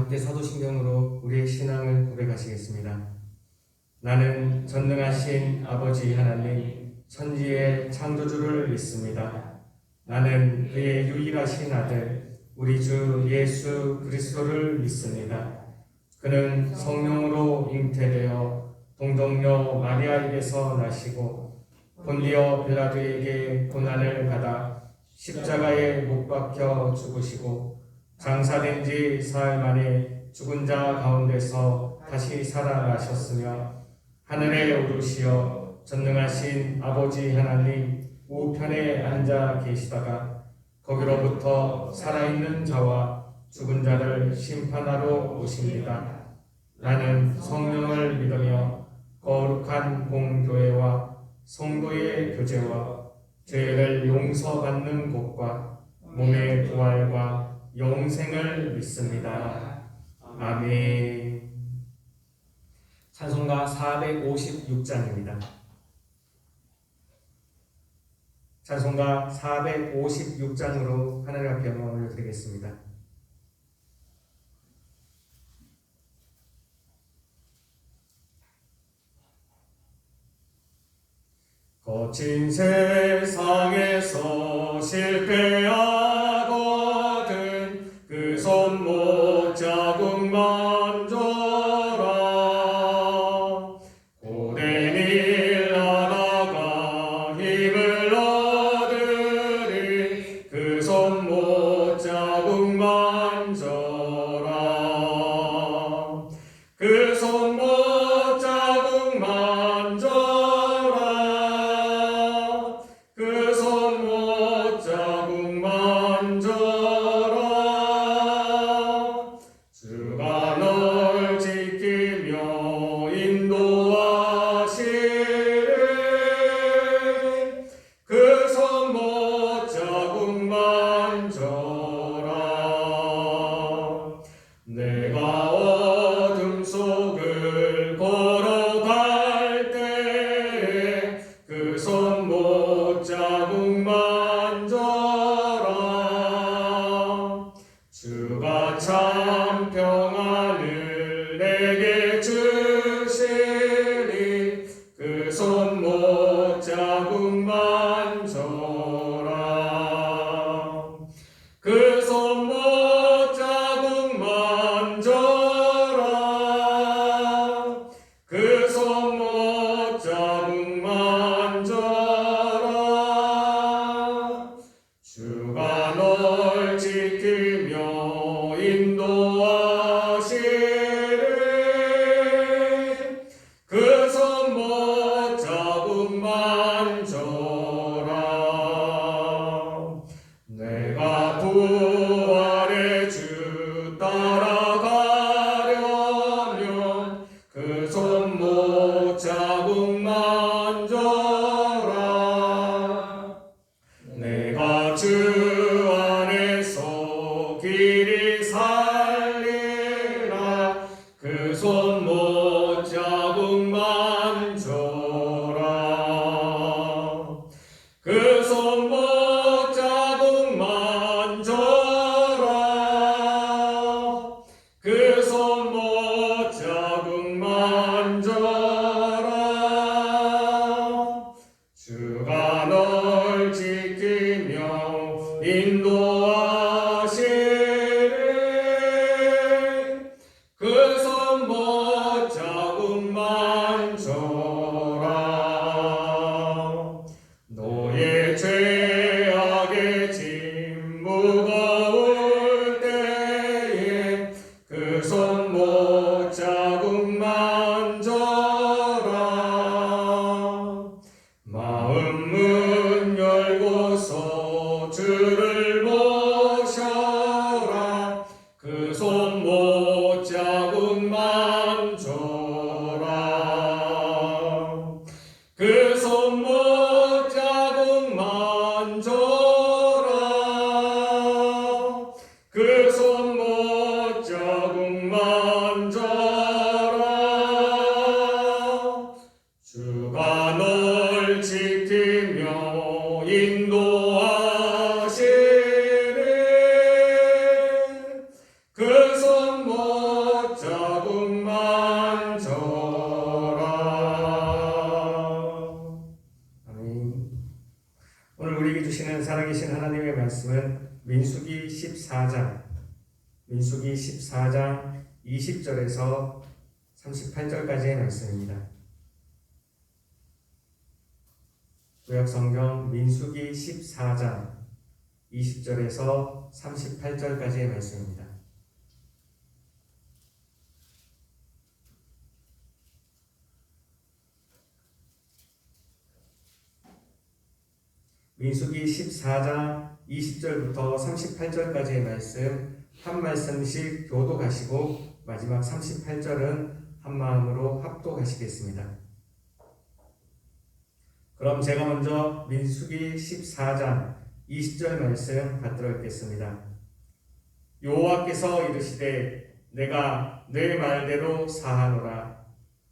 함께 사도신경으로 우리의 신앙을 고백하시겠습니다. 나는 전능하신 아버지 하나님, 천지의 창조주를 믿습니다. 나는 그의 유일하신 아들, 우리 주 예수 그리스도를 믿습니다. 그는 성령으로 잉태되어 동정녀 마리아에게서 나시고 본디오 빌라도에게 고난을 받아 십자가에 못 박혀 죽으시고 장사된 지 사흘 만에 죽은 자 가운데서 다시 살아나셨으며 하늘에 오르시어 전능하신 아버지 하나님 우편에 앉아 계시다가 거기로부터 살아있는 자와 죽은 자를 심판하러 오십니다. 나는 성령을 믿으며 거룩한 공교회와 성도의 교제와 죄를 용서받는 것과 몸의 부활과 영생을 믿습니다. 아멘. 찬송가 456장입니다. 찬송가 456장으로 하나님 앞에 영광을 올려드리겠습니다. 거친 세상에서 실패하거든 그 손목 자국만 줘라. 고된 일 하다가 힘을 얻으리 그 손목 자국만 줘라. 그 손목 자국만 줘라. 주가 널 지키며 인도하시리 그 손목 자국만 줘라. 내가 어둠 속을 걸어갈 때 그 손목 자국만 줘라. 주가 참 평안을 내게 주시리 그 손목 자국만 줘라. 그 손목 자국만 줘라. 그 손목 자국만 줘라. 주가 널 지키며 인도하시리 그 손목 자국만 줘라. 내가 부활의 주 따라가려면 그 손목 자국만 줘라. 내가 주 안에서 길이 살리라 그 손목 자국만 줘라. 그 손목 자국만 줘라. 그 손목 자국만 줘라. 주가 널 지키며 인도하시리 그 손목 자국만 줘라. 너의 죄악의 짐 무거울 때에 그 손목 자국만 줘라. 마음 문 열고서 주를 모셔라. 그 손목 자국만 줘라. 그 손목 자국만 줘라. 그 손목 자국만 줘라. 주가 널 지키며 인도하시리 살아계신 하나님의 말씀은 민수기 14장 20절에서 38절까지의 말씀입니다. 구약성경 민수기 14장 20절에서 38절까지의 말씀입니다. 민수기 14장 20절부터 38절까지의 말씀 한 말씀씩 교독하시고 마지막 38절은 한 마음으로 합독하시겠습니다. 그럼 제가 먼저 민수기 14장 20절 말씀 받들어 읽겠습니다. 여호와께서 이르시되 내가 내 말대로 사하노라.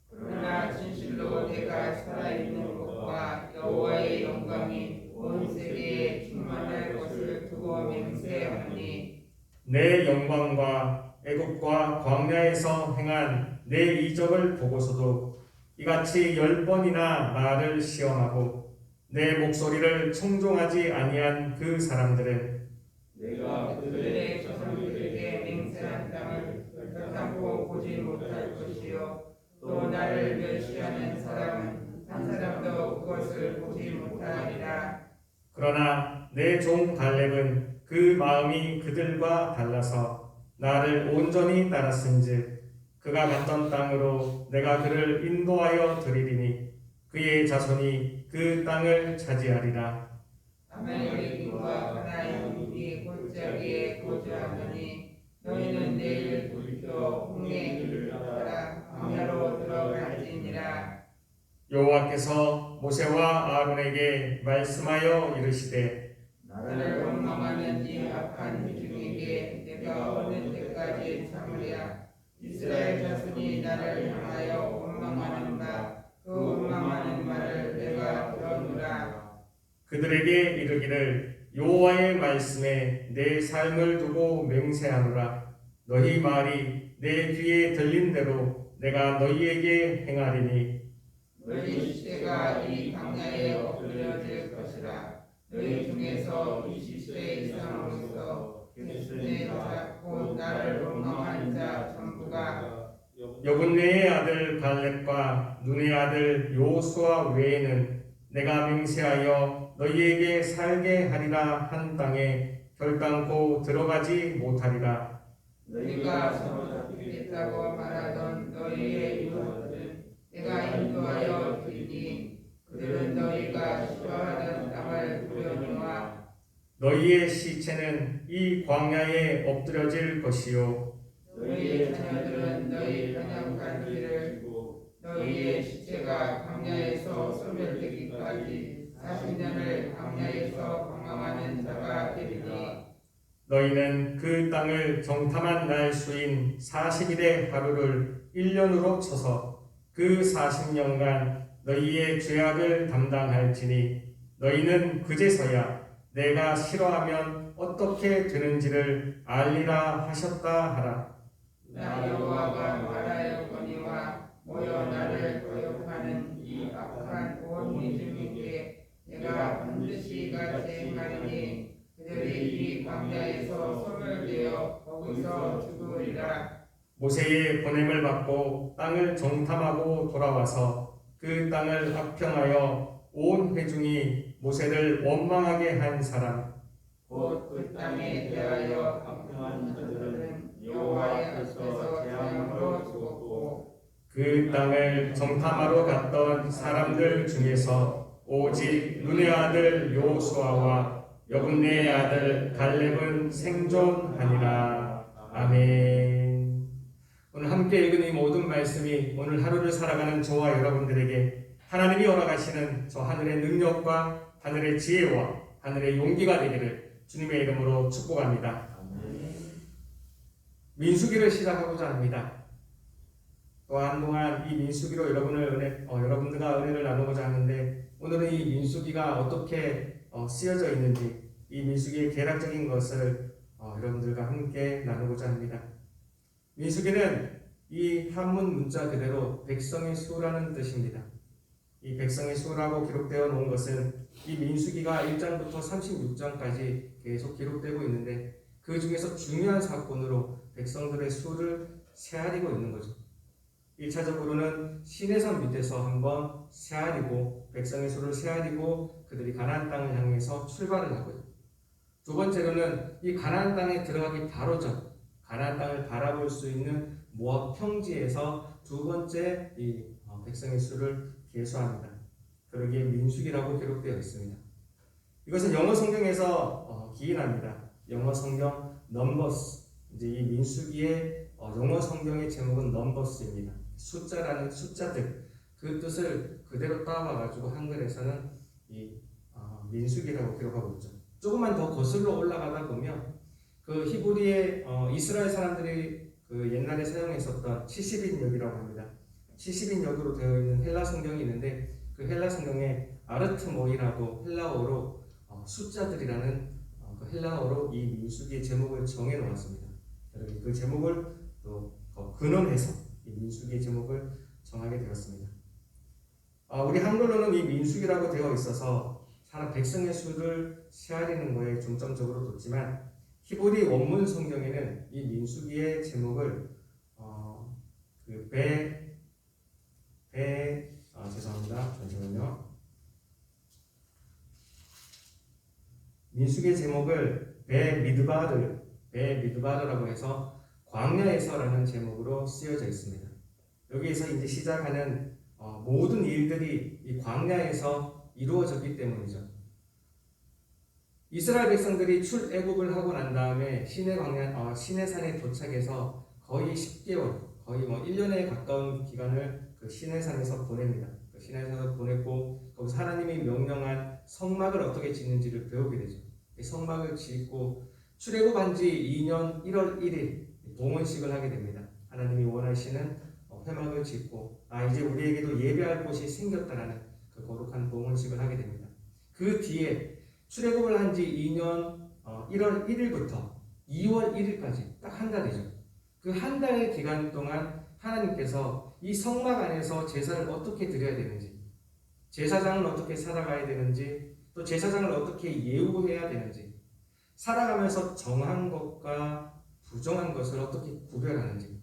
그러나 진실로 내가 살아있는 것과 여호와의 영광이 온 세계에 충만할 것을 두고 맹세하니 내 영광과 애굽과 광야에서 행한 내 이적을 보고서도 이같이 10번이나 나를 시험하고 내 목소리를 청종하지 아니한 그 사람들은 내가 그들의 조상들에게 맹세한 땅을 결단코 보지 못할 것이요 또 나를 멸시하는 사람은 한 사람도 그것을 보지 못하리라. 그러나 내 종 갈렙은 그 마음이 그들과 달라서 나를 온전히 따랐은즉 그가 갔던 땅으로 내가 그를 인도하여 드리리니 그의 자손이 그 땅을 차지하리라. 아말렉과 가나안이 골짜기에 거주하더니 너희는 내일 돌이켜 홍해 길을 따라 광야로 들어갈지니라. 여호와께서 모세와 아론에게 말씀하여 이르시되 나를 원망하는 이 악한 회중에게 내가 어느 때까지 참으랴. 이스라엘 자손이 나를 향하여 원망하는 바 그 원망하는 말을 내가 들었노라. 그들에게 이르기를 여호와의 말씀에 내 삶을 두고 맹세하노라. 너희 말이 내 귀에 들린 대로 내가 너희에게 행하리니 너희 시대가 이 광야에 엎드려질 것이라. 너희 중에서 20세 이상으로서 개순의 자 곧 나를 원망하는 자 전부가 여분네의 아들 갈렙과 눈의 아들 여호수아 외에는 내가 맹세하여 너희에게 살게 하리라 한 땅에 결단코 들어가지 못하리라. 너희가 사로잡히겠다고 말하던 너희의 이웃들은 내가 인도하여 드리니 그들은 너희가 싫어하는 땅을 부려놓아 너희의 시체는 이 광야에 엎드려질 것이요 너희의 자녀들은 너희 편향한 길을 두고 너희의 시체가 광야에서 소멸되기까지 40년을 광야에서 방황하는 자가 되리니 너희는 그 땅을 정탐한 날 수인 40일의 하루를 1년으로 쳐서 그 40년간 너희의 죄악을 담당할지니 너희는 그제서야 내가 싫어하면 어떻게 되는지를 알리라 하셨다 하라. 나 여호와가 말하였거니와 모여 나를 거역하는 이 악한 온 민중에게 내가 반드시 같이 행하리니 그들이 이 광야에서 소멸되어 거기서 죽으리라. 모세의 보냄을 받고 땅을 정탐하고 돌아와서 그 땅을 합평하여 온 회중이 모세를 원망하게 한 사람 곧 그 땅에 대하여 합평한 자들은 여호와의 앞에서 재앙으로 죽었고 그 땅을 정탐하러 갔던 사람들 중에서 오직 눈의 아들 여호수아와 여분네의 아들 갈렙은 생존하니라. 아멘. 오늘 함께 읽은 이 모든 말씀이 오늘 하루를 살아가는 저와 여러분들에게 하나님이 허락하시는 저 하늘의 능력과 하늘의 지혜와 하늘의 용기가 되기를 주님의 이름으로 축복합니다. 민수기를 시작하고자 합니다. 또 한동안 이 민수기로 여러분들과 은혜를 나누고자 하는데 오늘은 이 민수기가 어떻게 쓰여져 있는지 이 민수기의 개략적인 것을 여러분들과 함께 나누고자 합니다. 민수기는 이 한문 문자 그대로 백성의 수라는 뜻입니다. 이 백성의 수라고 기록되어 놓은 것은 이 민수기가 1장부터 36장까지 계속 기록되고 있는데 그 중에서 중요한 사건으로 백성들의 수를 세아리고 있는 거죠. 1차적으로는 시내산 밑에서 한번 세아리고 백성의 수를 세아리고 그들이 가나안 땅을 향해서 출발을 하고요. 두 번째로는 이 가나안 땅에 들어가기 바로 전 가나안 땅을 바라볼 수 있는 모압 평지에서 두 번째 이 백성의 수를 계수합니다. 그러기에 민수기라고 기록되어 있습니다. 이것은 영어 성경에서 기인합니다. 영어 성경 넘버스. 이제 이 민수기의 영어 성경의 제목은 넘버스입니다. 숫자라는 숫자들 그 뜻을 그대로 따와가지고 한글에서는 이 민수기라고 기록하고 있죠. 조금만 더 거슬러 올라가다 보면 그 히브리의 이스라엘 사람들이 그 옛날에 사용했었던 70인역이라고 합니다. 70인역으로 되어 있는 헬라 성경이 있는데 그 헬라 성경에 아르트모이라고 헬라어로 숫자들이라는 그 헬라어로 이 민수기의 제목을 정해 놓았습니다. 여러분 그 제목을 또 근원해서 이 민수기의 제목을 정하게 되었습니다. 우리 한글로는 이 민수기라고 되어 있어서 사람 백성의 수를 세아리는 것에 중점적으로 뒀지만 히브리 원문 성경에는 이 민수기의 제목을 죄송합니다. 잠시만요. 민수기의 제목을 베미드바르라고 해서 광야에서라는 제목으로 쓰여져 있습니다. 여기에서 이제 시작하는 모든 일들이 이 광야에서 이루어졌기 때문이죠. 이스라엘 백성들이 출애굽을 하고 난 다음에 시내산에 도착해서 거의 10개월, 거의 1년에 가까운 기간을 그 시내산에서 보냅니다. 그 시내산에서 보냈고 거기서 하나님이 명령한 성막을 어떻게 짓는지를 배우게 되죠. 이 성막을 짓고 출애굽한 지 2년 1월 1일 봉헌식을 하게 됩니다. 하나님이 원하시는 회막을 짓고 이제 우리에게도 예배할 곳이 생겼다라는 그 거룩한 봉헌식을 하게 됩니다. 그 뒤에 출애굽을 한 지 2년 1월 1일부터 2월 1일까지 딱 한 달이죠. 그 한 달의 기간 동안 하나님께서 이 성막 안에서 제사를 어떻게 드려야 되는지, 제사장은 어떻게 살아가야 되는지, 또 제사장을 어떻게 예우해야 되는지, 살아가면서 정한 것과 부정한 것을 어떻게 구별하는지,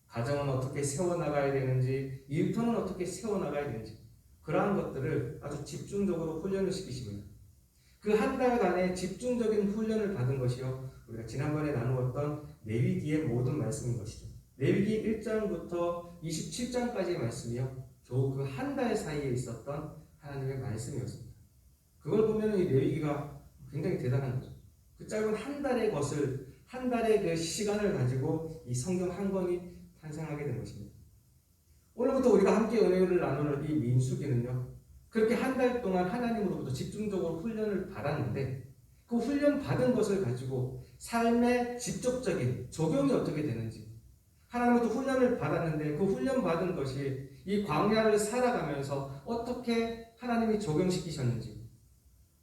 가정은 어떻게 세워나가야 되는지, 일터는 어떻게 세워나가야 되는지, 그러한 것들을 아주 집중적으로 훈련을 시키십니다. 그 한 달간의 집중적인 훈련을 받은 것이요, 우리가 지난번에 나누었던 레위기의 모든 말씀인 것이죠. 레위기 1장부터 27장까지의 말씀이요, 겨우 그 한 달 사이에 있었던 하나님의 말씀이었습니다. 그걸 보면 이 레위기가 굉장히 대단한 거죠. 그 짧은 한 달의 것을, 한 달의 그 시간을 가지고 이 성경 한 권이 탄생하게 된 것입니다. 오늘부터 우리가 함께 은혜를 나누는 이 민수기는요, 그렇게 한 달 동안 하나님으로부터 집중적으로 훈련을 받았는데 그 훈련 받은 것을 가지고 삶의 직접적인 적용이 어떻게 되는지, 하나님으로부터 훈련을 받았는데 그 훈련 받은 것이 이 광야를 살아가면서 어떻게 하나님이 적용시키셨는지,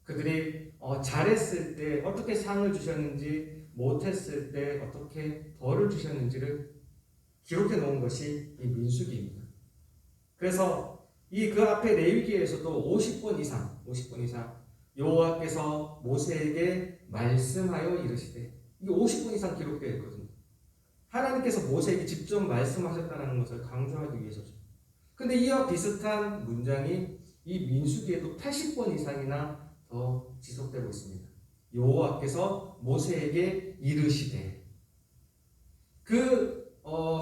그들이 잘했을 때 어떻게 상을 주셨는지, 못했을 때 어떻게 벌을 주셨는지를 기록해 놓은 것이 이 민수기입니다. 그래서 그 앞에 레위기에서도 50번 이상 여호와께서 모세에게 말씀하여 이르시되, 이게 50번 이상 기록되어 있거든요. 하나님께서 모세에게 직접 말씀하셨다는 것을 강조하기 위해서죠. 근데 이와 비슷한 문장이 이 민수기에도 80번 이상이나 더 지속되고 있습니다. 여호와께서 모세에게 이르시되,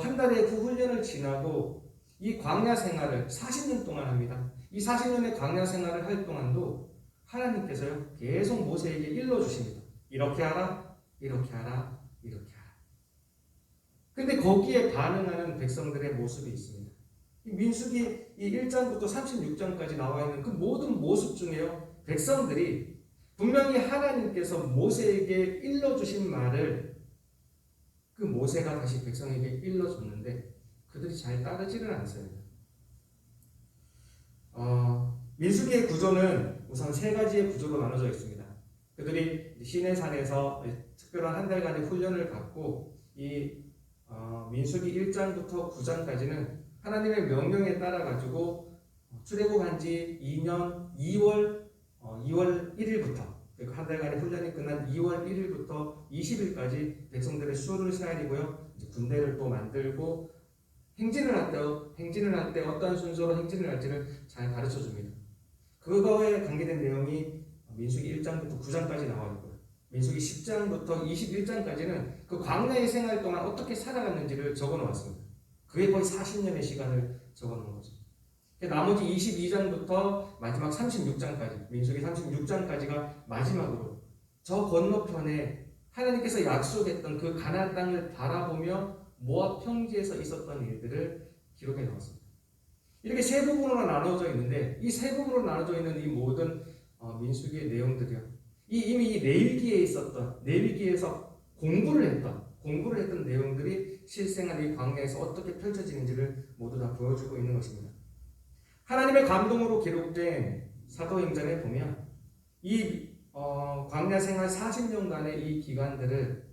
한 달의 그 훈련을 지나고 이 광야 생활을 40년 동안 합니다. 이 40년의 광야 생활을 할 동안도 하나님께서요 계속 모세에게 일러주십니다. 이렇게 하라, 이렇게 하라, 이렇게 하라. 근데 거기에 반응하는 백성들의 모습이 있습니다. 이 민수기 1장부터 36장까지 나와 있는 그 모든 모습 중에요, 백성들이 분명히 하나님께서 모세에게 일러주신 말을 그 모세가 다시 백성에게 일러줬는데 그들이 잘 따르지는 않습니다. 민수기의 구조는 우선 세 가지의 구조로 나눠져 있습니다. 그들이 시내산에서 특별한 한 달간의 훈련을 받고 이 민수기 1장부터 9장까지는 하나님의 명령에 따라 가지고 출애굽한 지 2년 2월 2월 1일부터 한 달간의 훈련이 끝난 2월 1일부터 20일까지 백성들의 수를 시간이고요. 이제 군대를 또 만들고 행진을 할 때 어떤 순서로 행진을 할지를 잘 가르쳐 줍니다. 그거에 관계된 내용이 민수기 1장부터 9장까지 나와 있고요. 민수기 10장부터 21장까지는 그 광야의 생활 동안 어떻게 살아갔는지를 적어 놓았습니다. 그게 거의 40년의 시간을 적어 놓은 거죠. 나머지 22장부터 마지막 36장까지, 민수기 36장까지가 마지막으로 저 건너편에 하나님께서 약속했던 그 가나안 땅을 바라보며 모압 평지에서 있었던 일들을 기록해 놓았습니다. 이렇게 세 부분으로 나눠져 있는데 이 세 부분으로 나눠져 있는 이 모든 민수기의 내용들이요. 이미 이 레위기에서 공부를 했던 내용들이 실생활 이 광야에서 어떻게 펼쳐지는지를 모두 다 보여주고 있는 것입니다. 하나님의 감동으로 기록된 사도행전에 보면 이 광야 생활 40년간의 이 기간들을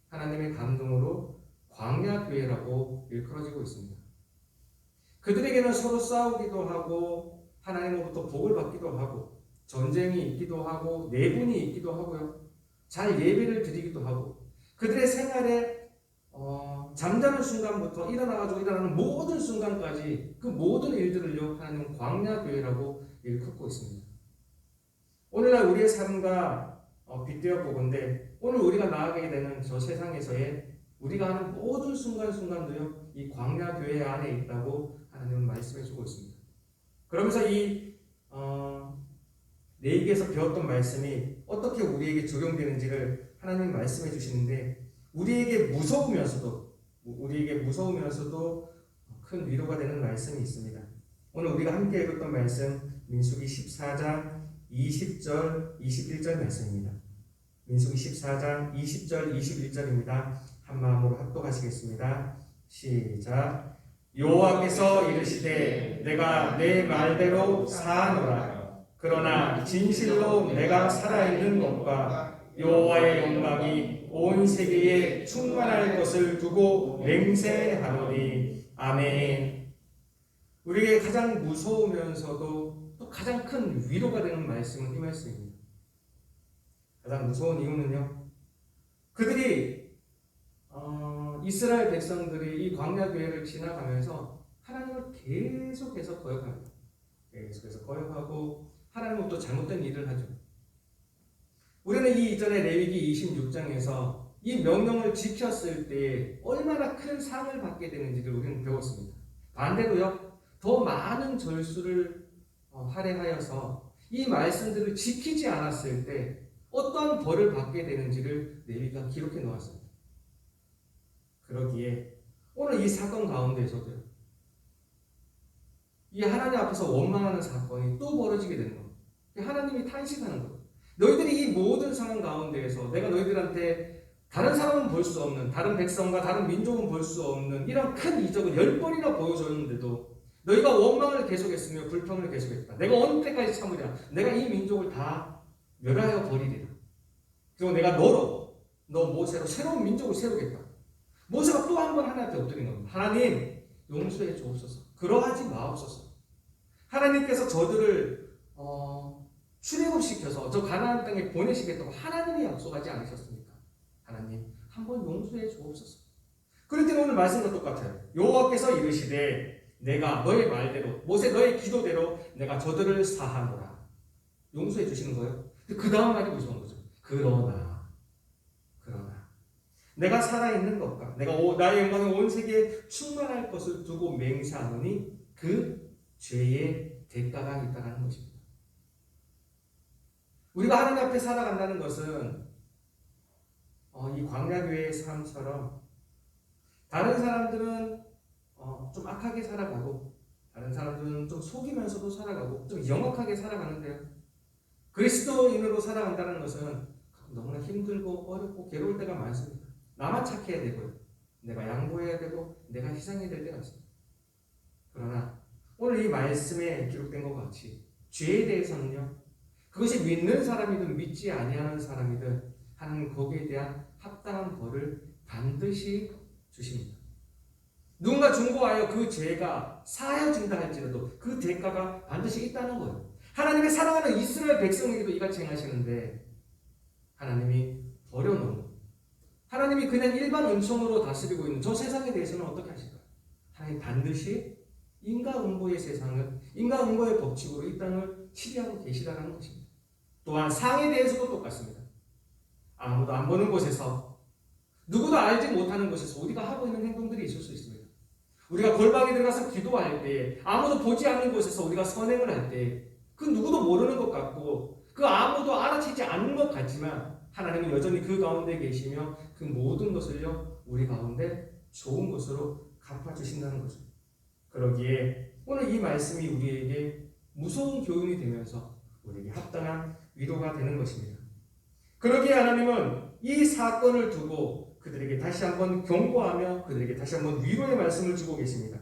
하나님의 감동으로 광야 교회라고 일컬어지고 있습니다. 그들에게는 서로 싸우기도 하고 하나님으로부터 복을 받기도 하고 전쟁이 있기도 하고 내분이 있기도 하고요. 잘 예배를 드리기도 하고 그들의 생활에 잠자는 순간부터 일어나는 모든 순간까지 그 모든 일들을요 하나님은 광야 교회라고 일컫고 있습니다. 오늘날 우리의 삶과 빗대어 보건대 오늘 우리가 나아가게 되는 저 세상에서의 우리가 하는 모든 순간순간도요 이 광야 교회 안에 있다고 하나님은 말씀해주고 있습니다. 그러면서 이 레위기에서 배웠던 말씀이 어떻게 우리에게 적용되는지를 하나님 말씀해 주시는데 우리에게 무서우면서도 큰 위로가 되는 말씀이 있습니다. 오늘 우리가 함께 읽었던 말씀 민수기 14장 20절 21절 말씀입니다. 민수기 14장 20절 21절입니다. 한 마음으로 합독하시겠습니다. 시작. 여호와께서 이르시되 내가 내 말대로 사하노라. 그러나 진실로 내가 살아있는 것과 여호와의 영광이 온 세계에 충만할 것을 두고 맹세하노니. 아멘. 우리에게 가장 무서우면서도 또 가장 큰 위로가 되는 말씀은 이 말씀입니다. 가장 무서운 이유는요. 그들이 이스라엘 백성들이 이 광야 교회를 지나가면서 하나님을 계속해서 거역합니다. 계속해서 거역하고 하나님으로부터 잘못된 일을 하죠. 우리는 이 이전에 레위기 26장에서 이 명령을 지켰을 때 얼마나 큰 상을 받게 되는지를 우리는 배웠습니다. 반대로요, 더 많은 절수를 할애하여서 이 말씀들을 지키지 않았을 때 어떠한 벌을 받게 되는지를 레위기가 기록해 놓았습니다. 그러기에 오늘 이 사건 가운데서도요, 이 하나님 앞에서 원망하는 사건이 또 벌어지게 되는 겁니다. 하나님이 탄식하는 거예요. 너희들이 이 모든 상황 가운데에서 내가 너희들한테 다른 사람은 볼 수 없는, 다른 백성과 다른 민족은 볼 수 없는 이런 큰 이적을 10번이나 보여줬는데도 너희가 원망을 계속했으며 불평을 계속했다. 내가 어느 때까지 참으랴. 내가 이 민족을 다 멸하여 버리리라. 그리고 내가 너 모세로 새로운 민족을 세우겠다. 모세가 또 한 번 하나님 앞에 엎드린 겁니다. 하나님 용서해 주옵소서. 그러하지 마옵소서. 하나님께서 저들을 출애굽시켜서 저 가나안 땅에 보내시겠다고 하나님이 약속하지 않으셨습니까? 하나님 한번 용서해 주옵소서. 그럴 때는 오늘 말씀과 똑같아요. 여호와께서 이르시되 내가 너의 말대로 모세 너의 기도대로 내가 저들을 사하노라. 용서해 주시는 거예요. 그 다음 말이 무서운 거죠. 그러나 내가 살아있는 것과 내가 나의 영광이 온 세계에 충만할 것을 두고 맹세하노니 그 죄의 대가가 있다는 것입니다. 우리가 하나님 앞에 살아간다는 것은 이 광야교회의 삶처럼 다른 사람들은 좀 악하게 살아가고 다른 사람들은 좀 속이면서도 살아가고 좀 영악하게 살아가는데요. 그리스도인으로 살아간다는 것은 너무나 힘들고 어렵고 괴로울 때가 많습니다. 나만 착해야 되고요. 내가 양보해야 되고 내가 희생해야 될 때가 있습니다. 그러나 오늘 이 말씀에 기록된 것 같이 죄에 대해서는요. 그것이 믿는 사람이든 믿지 아니하는 사람이든 하나님 거기에 대한 합당한 벌을 반드시 주십니다. 누군가 중보하여 그 죄가 사하여진다 할지라도 그 대가가 반드시 있다는 거예요. 하나님의 사랑하는 이스라엘 백성에게도 이같이 행하시는데 하나님이 버려놓은, 하나님이 그냥 일반 은총으로 다스리고 있는 저 세상에 대해서는 어떻게 하실까요? 하나님 반드시 인과응보의 세상을, 인과응보의 법칙으로 이 땅을 치리하고 계시다는 것입니다. 또한 상에 대해서도 똑같습니다. 아무도 안 보는 곳에서, 누구도 알지 못하는 곳에서 우리가 하고 있는 행동들이 있을 수 있습니다. 우리가 골방에 들어가서 기도할 때에, 아무도 보지 않는 곳에서 우리가 선행을 할 때, 그 누구도 모르는 것 같고 그 아무도 알아채지 않는 것 같지만 하나님은 여전히 그 가운데 계시며 그 모든 것을요 우리 가운데 좋은 것으로 갚아주신다는 거죠. 그러기에 오늘 이 말씀이 우리에게 무서운 교훈이 되면서 우리에게 합당한 위로가 되는 것입니다. 그러기에 하나님은 이 사건을 두고 그들에게 다시 한번 경고하며 그들에게 다시 한번 위로의 말씀을 주고 계십니다.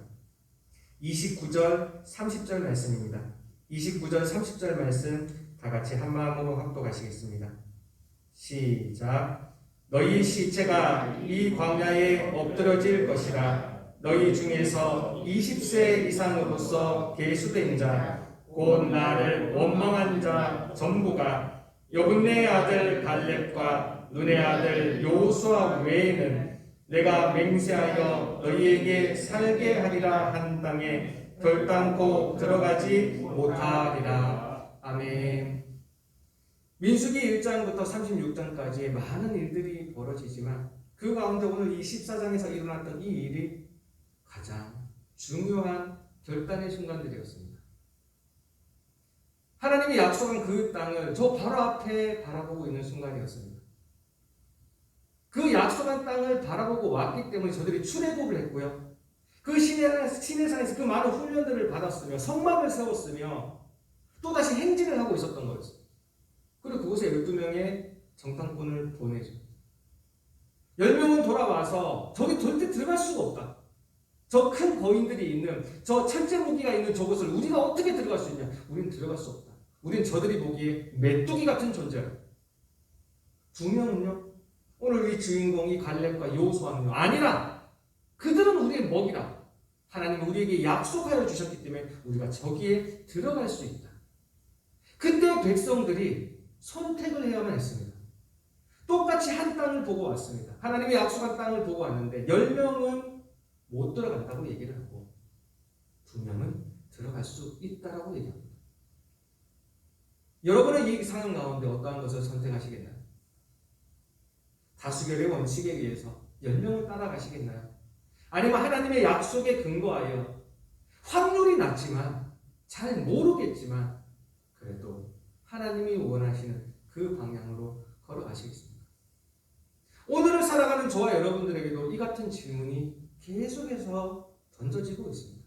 29절 30절 말씀입니다. 29절 30절 말씀 다같이 한마음으로 합독하시겠습니다. 시작. 너희 시체가 이 광야에 엎드러질 것이라. 너희 중에서 20세 이상으로서 계수된 자 곧 나를 원망한 자 전부가 여분네 아들 갈렙과 눈의 아들 여호수아 외에는 내가 맹세하여 너희에게 살게 하리라 한 땅에 결단코 들어가지 못하리라. 아멘. 민수기 1장부터 36장까지의 많은 일들이 벌어지지만 그 가운데 오늘 이 14장에서 일어났던 이 일이 가장 중요한 결단의 순간들이었습니다. 하나님이 약속한 그 땅을 저 바로 앞에 바라보고 있는 순간이었습니다. 그 약속한 땅을 바라보고 왔기 때문에 저들이 출애굽을 했고요. 그 시내산에서 그 많은 훈련들을 받았으며 성막을 세웠으며 또다시 행진을 하고 있었던 거였어요. 그리고 그곳에 12명의 정탐꾼을 보내죠. 10명은 돌아와서 저기 절대 들어갈 수가 없다. 저 큰 거인들이 있는, 저 철제 무기가 있는 저곳을 우리가 어떻게 들어갈 수 있냐? 우리는 들어갈 수 없다. 우린 저들이 보기에 메뚜기 같은 존재야. 2명은요? 오늘 이 주인공이 갈렙과 여호수아는요? 아니라 그들은 우리의 먹이다. 하나님은 우리에게 약속하여 주셨기 때문에 우리가 저기에 들어갈 수 있다. 그때 백성들이 선택을 해야만 했습니다. 똑같이 한 땅을 보고 왔습니다. 하나님의 약속한 땅을 보고 왔는데 10명은 못 들어간다고 얘기를 하고 2명은 들어갈 수 있다라고 얘기합니다. 여러분은 이 상황 가운데 어떠한 것을 선택하시겠나요? 다수결의 원칙에 의해서 10명을 따라가시겠나요? 아니면 하나님의 약속에 근거하여 확률이 낮지만 잘 모르겠지만 그래도 하나님이 원하시는 그 방향으로 걸어가시겠습니까? 오늘을 살아가는 저와 여러분들에게도 이 같은 질문이 계속해서 던져지고 있습니다.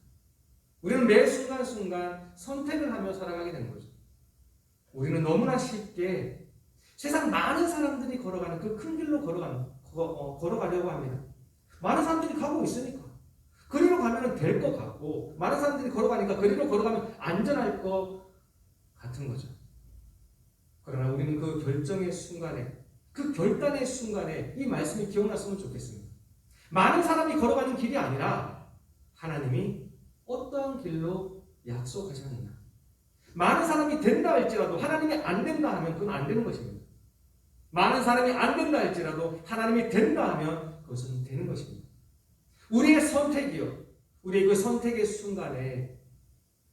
우리는 매 순간순간 선택을 하며 살아가게 되는 거죠. 우리는 너무나 쉽게 세상 많은 사람들이 걸어가는 그 큰 길로 걸어가려고 합니다. 많은 사람들이 가고 있으니까 그리로 가면 될 것 같고 많은 사람들이 걸어가니까 그리로 걸어가면 안전할 것 같은 거죠. 그러나 우리는 그 결정의 순간에, 그 결단의 순간에 이 말씀이 기억났으면 좋겠습니다. 많은 사람이 걸어가는 길이 아니라 하나님이 어떠한 길로 약속하셨느냐. 많은 사람이 된다 할지라도 하나님이 안 된다 하면 그건 안 되는 것입니다. 많은 사람이 안 된다 할지라도 하나님이 된다 하면 그것은 되는 것입니다. 우리의 선택이요. 우리의 그 선택의 순간에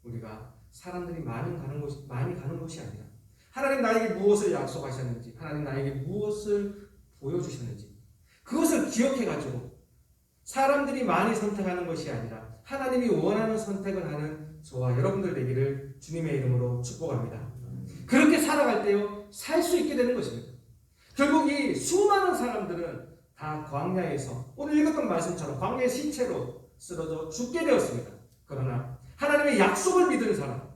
우리가 사람들이 많이 가는 곳이 아니라 하나님 나에게 무엇을 약속하셨는지, 하나님 나에게 무엇을 보여주셨는지 그것을 기억해가지고 사람들이 많이 선택하는 것이 아니라 하나님이 원하는 선택을 하는 저와 여러분들 되기를 주님의 이름으로 축복합니다. 그렇게 살아갈 때요 살 수 있게 되는 것입니다. 결국 이 수많은 사람들은 다 광야에서 오늘 읽었던 말씀처럼 광야의 시체로 쓰러져 죽게 되었습니다. 그러나 하나님의 약속을 믿는 사람,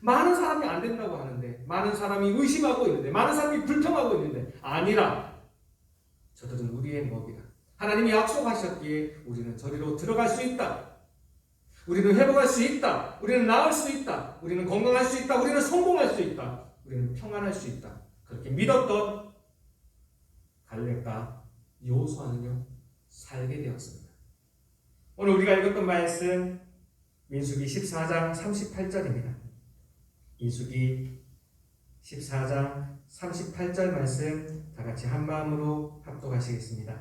많은 사람이 안 된다고 하는데, 많은 사람이 의심하고 있는데, 많은 사람이 불평하고 있는데 아니라 저들은 우리의 먹이다. 하나님이 약속하셨기에 우리는 저리로 들어갈 수 있다. 우리는 회복할 수 있다. 우리는 나을 수 있다. 우리는 건강할 수 있다. 우리는 성공할 수 있다. 우리는 평안할 수 있다. 그렇게 믿었던 갈렙과 여호수아는요 살게 되었습니다. 오늘 우리가 읽었던 말씀 민수기 14장 38절입니다. 민수기 14장 38절 말씀 다 같이 한 마음으로 합독하시겠습니다.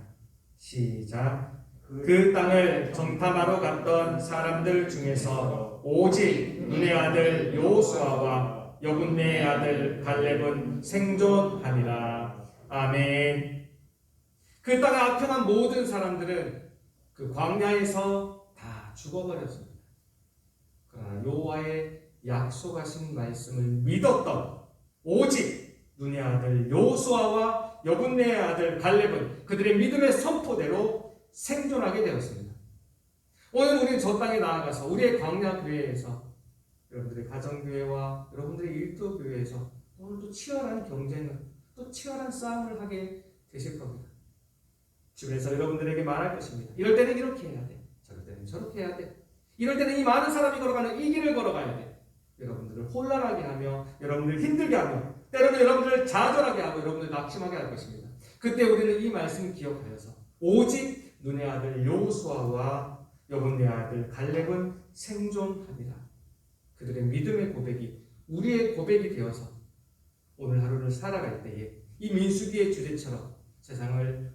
시작. 그 땅을 정탐하러 갔던 사람들 중에서 오직 눈의 아들 여호수아와 여분네의 아들 갈렙은 생존하니라. 아멘. 그 땅에 악평한 모든 사람들은 그 광야에서 다 죽어버렸습니다. 그러나 여호와의 약속하신 말씀을 믿었던 오직 눈의 아들 여호수아와 여분네의 아들 갈렙은 그들의 믿음의 선포대로 생존하게 되었습니다. 오늘 우리는 저 땅에 나아가서 우리의 광야 교회에서 여러분들의 가정교회와 여러분들의 일도교회에서 오늘 또 치열한 경쟁을 또 치열한 싸움을 하게 되실 겁니다. 주변에서 여러분들에게 말할 것입니다. 이럴 때는 이렇게 해야 돼. 저럴 때는 저렇게 해야 돼. 이럴 때는 이 많은 사람이 걸어가는 이 길을 걸어가야 돼. 여러분들을 혼란하게 하며 여러분들을 힘들게 하며 때로는 여러분들을 좌절하게 하고 여러분들을 낙심하게 할 것입니다. 그때 우리는 이 말씀을 기억하여서 오직 눈의 아들 여호수아와 여분네 아들 갈렙은 생존합니다. 그들의 믿음의 고백이 우리의 고백이 되어서 오늘 하루를 살아갈 때에 이 민수기의 주제처럼 세상을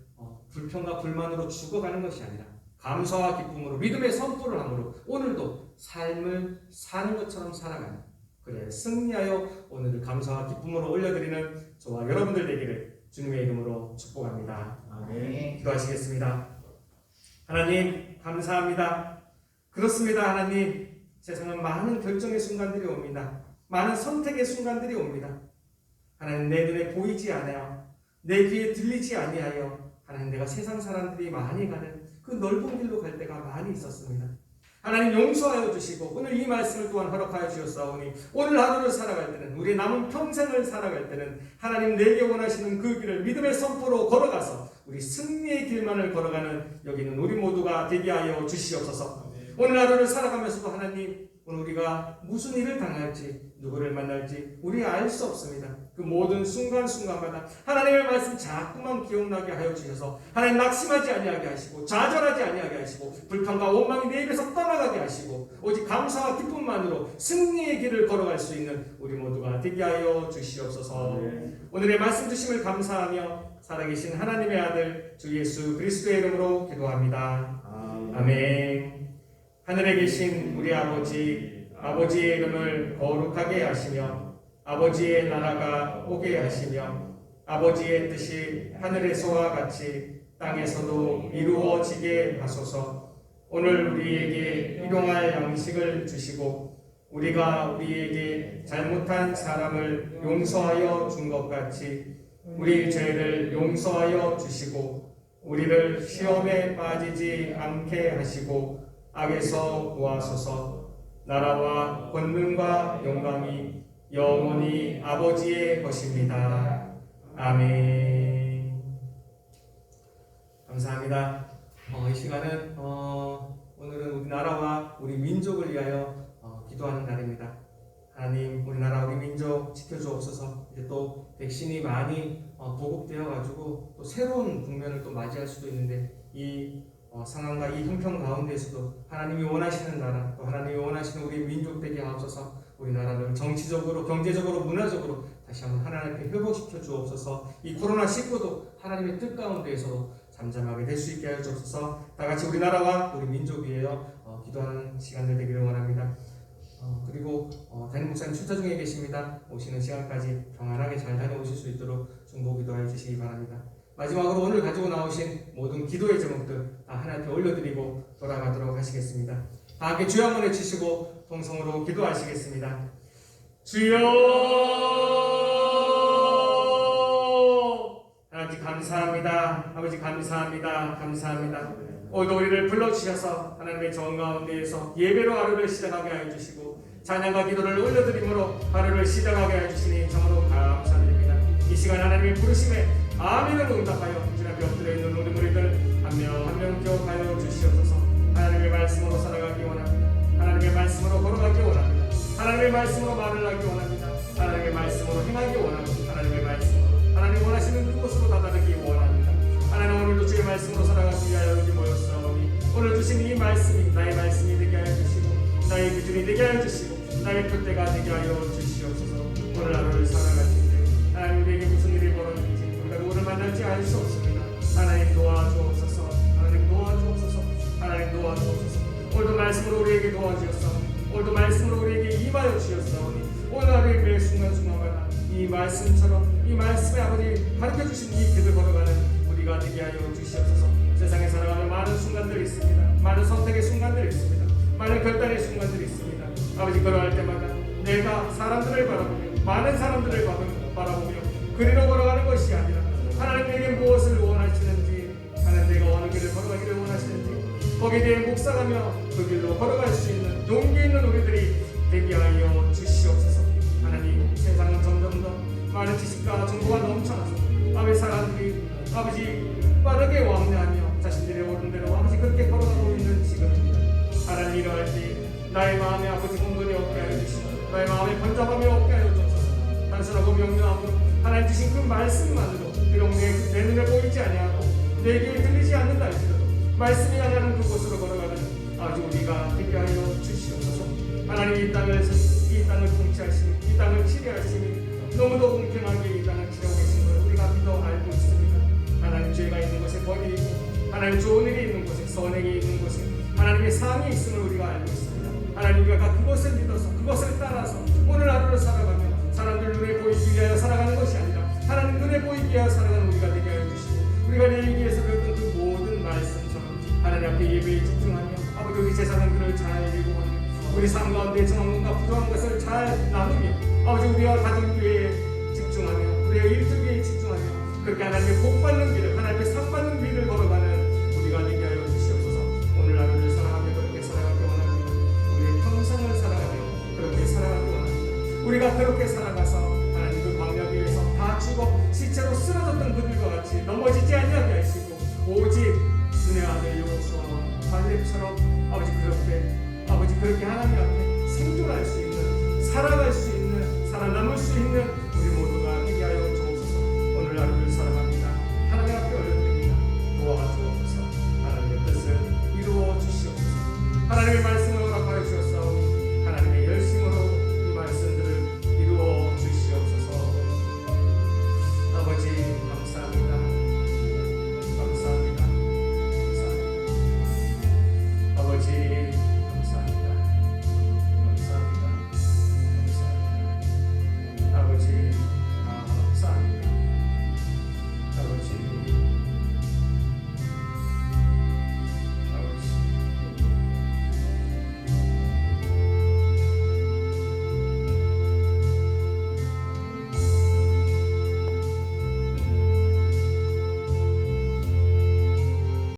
불평과 불만으로 죽어가는 것이 아니라 감사와 기쁨으로 믿음의 선포를 함으로 오늘도 삶을 사는 것처럼 살아가는 그래 승리하여 오늘을 감사와 기쁨으로 올려드리는 저와 여러분들 되기를 주님의 이름으로 축복합니다. 아멘. 기도하시겠습니다. 하나님 감사합니다. 그렇습니다. 하나님 세상은 많은 결정의 순간들이 옵니다. 많은 선택의 순간들이 옵니다. 하나님 내 눈에 보이지 않아요. 내 귀에 들리지 아니하여 하나님 내가 세상 사람들이 많이 가는 그 넓은 길로 갈 때가 많이 있었습니다. 하나님 용서하여 주시고 오늘 이 말씀을 또한 허락하여 주셨사오니 오늘 하루를 살아갈 때는 우리의 남은 평생을 살아갈 때는 하나님 내게 원하시는 그 길을 믿음의 선포로 걸어가서 우리 승리의 길만을 걸어가는 여기는 우리 모두가 되게 하여 주시옵소서. 오늘 하루를 살아가면서도 하나님 오늘 우리가 무슨 일을 당할지 누구를 만날지 우리 알 수 없습니다. 그 모든 순간순간마다 하나님의 말씀 자꾸만 기억나게 하여 주셔서 하나님 낙심하지 아니하게 하시고 좌절하지 아니하게 하시고 불평과 원망이 내 입에서 떠나가게 하시고 오직 감사와 기쁨만으로 승리의 길을 걸어갈 수 있는 우리 모두가 되게 하여 주시옵소서. 오늘의 말씀 주심을 감사하며 살아계신 하나님의 아들 주 예수 그리스도의 이름으로 기도합니다. 아멘. 하늘에 계신 우리 아버지의 이름을 거룩하게 하시며 아버지의 나라가 오게 하시며 아버지의 뜻이 하늘에서와 같이 땅에서도 이루어지게 하소서. 오늘 우리에게 일용할 양식을 주시고 우리가 우리에게 잘못한 사람을 용서하여 준 것 같이 우리 죄를 용서하여 주시고 우리를 시험에 빠지지 않게 하시고 악에서 구하소서. 나라와 권능과 영광이 영원히 아버지의 것입니다. 아멘. 감사합니다. 이 시간은 오늘은 우리나라와 우리 민족을 위하여 기도하는 날입니다. 하나님 우리나라 우리 민족 지켜주옵소서. 이제 또 백신이 많이 보급되어 가지고 또 새로운 국면을 또 맞이할 수도 있는데 이 상황과 이 형편 가운데서도 하나님이 원하시는 나라 또 하나님이 원하시는 우리 민족 되게 하옵소서. 우리나라를 정치적으로 경제적으로 문화적으로 다시 한번 하나님 앞에 회복시켜 주옵소서. 이 코로나19도 하나님의 뜻 가운데에서 잠잠하게 될 수 있게 하여 주옵소서. 다 같이 우리나라와 우리 민족 위하여 기도하는 시간들 되기를 원합니다. 그리고 담임 목사님 출타 중에 계십니다. 오시는 시간까지 평안하게 잘 다녀오실 수 있도록 중보 기도해 주시기 바랍니다. 마지막으로 오늘 가지고 나오신 모든 기도의 제목들 다 하나님께 올려드리고 돌아가도록 하시겠습니다. 다 함께 주여 한번 외치시고 통성으로 기도하시겠습니다. 주여! 하나님 감사합니다. 아버지 감사합니다. 감사합니다. 오늘도 우리를 불러주셔서 하나님의 정 가운데에서 예배로 하루를 시작하게 하여 주시고 찬양과 기도를 올려드림으로 하루를 시작하게 하여 주시니 정으로 감사드립니다. 이 시간 하나님의 부르심에 아멘을 응답하여 주님 앞에 엎드려 있는 우리 무리들 한 명 한 명 기억하여 주시옵소서. 하나님의 말씀으로 살아가기 원합니다. 하나님의 말씀으로 걸어가기 원합니다. 하나님의 말씀으로 말을 하기 원합니다. 하나님의 말씀으로 행하기 원합니다. 하나님의 말씀으로 하나님 원하시는 그곳으로 다다르기 원합니다. 하나님 오늘도 주의 말씀으로 살아가기 위하여 여기 모였사오니 오늘 주신 이 말씀이 나의 말씀이 되게 하여 주시고 나의 기준이 되게 하여 주시고 나의 표대가 되게 하여 주시옵소서. 오늘 하루를 살아갈 텐데 하나님 우리에게 무슨 일이 벌어질지 우리가 누구를 만날지 알 수 없습니다. 하나님 도와주옵소서. 하나님 도와주옵소서. 하나님 도와주옵소서. 오늘도 말씀으로 우리에게 도와주옵소서. 오늘도 말씀으로 우리에게 임하여 주옵소서. 오늘 하루의 매 순간순간마다 이 말씀처럼 이 말씀의 아버지 가르쳐주신 이 길을 걸어가는 우리가 되게 하여 주시옵소서. 세상에 살아가는 많은 순간들이 있습니다. 많은 선택의 순간들이 있습니다. 많은 결단의 순간들이 있습니다. 아버지 걸어갈 때마다 내가 사람들을 바라보며 많은 사람들을 바라보며 그리로 걸어가는 것이 아니라 하나님 내게 무엇을 원하시는지 하나님 내가 어느 길을 걸어가기를 원하시는지 거기에 대해 묵상하며 그 길로 걸어갈 수 있는 용기 있는 우리들이 되게 하여 주시옵소서. 하나님 세상은 점점 더 많은 지식과 정보가 넘쳐나서 아버지 사람들이 아버지 빠르게 왕래하며 자신들의 옳은 대로 아버지 그렇게 걸어가고 있는 지금입니다. 하나님 이러할 때 나의 마음에 아버지 혼돈이 없게 하여 주시고 나의 마음에 번잡함이 없게 하여 주옵소서. 단순하고 명료함으로 하나님 주신 그 말씀만으로 비록 내 눈에 보이지 아니하고 내 귀에 들리지 않는다 할지라도 말씀이 아니하는 그곳으로 걸어가는 아버지 우리가 되게 하여 주시옵소서. 하나님 이 땅을 통치하시니 이 땅을 치료하시니 너무도 공평하게 이 땅을 치료하고 계신 걸 우리가 믿어 알고 있습니다. 하나님 죄가 있는 곳에 벌이 있고 하나님 좋은 일이 있는 곳에 선행이 있는 곳에 하나님의 상이 있음을 우리가 알고 있습니다. 하나님 우리가 그것을 믿어서 그것을 따라서 오늘 하루를 살아가며 사람들 눈에 보이기 위하여 살아가는 것이 아니라 하나님 눈에 보이기 위하여 살아가는 우리가 되게 하여 주시고 우리가 내 얘기에서 배웠던 그 모든 말씀처럼 하나님 앞에 예배에 집중하며 아버지 우리 재산들을 잘 예고하며 우리 삶 가운데 정함과 부족한 것을 잘 나누며 아버지 우리와 가족 위에 집중하며 우리의 일들 위에 집중하며 그렇게 하나님의 복 받는 길을 하나님의 상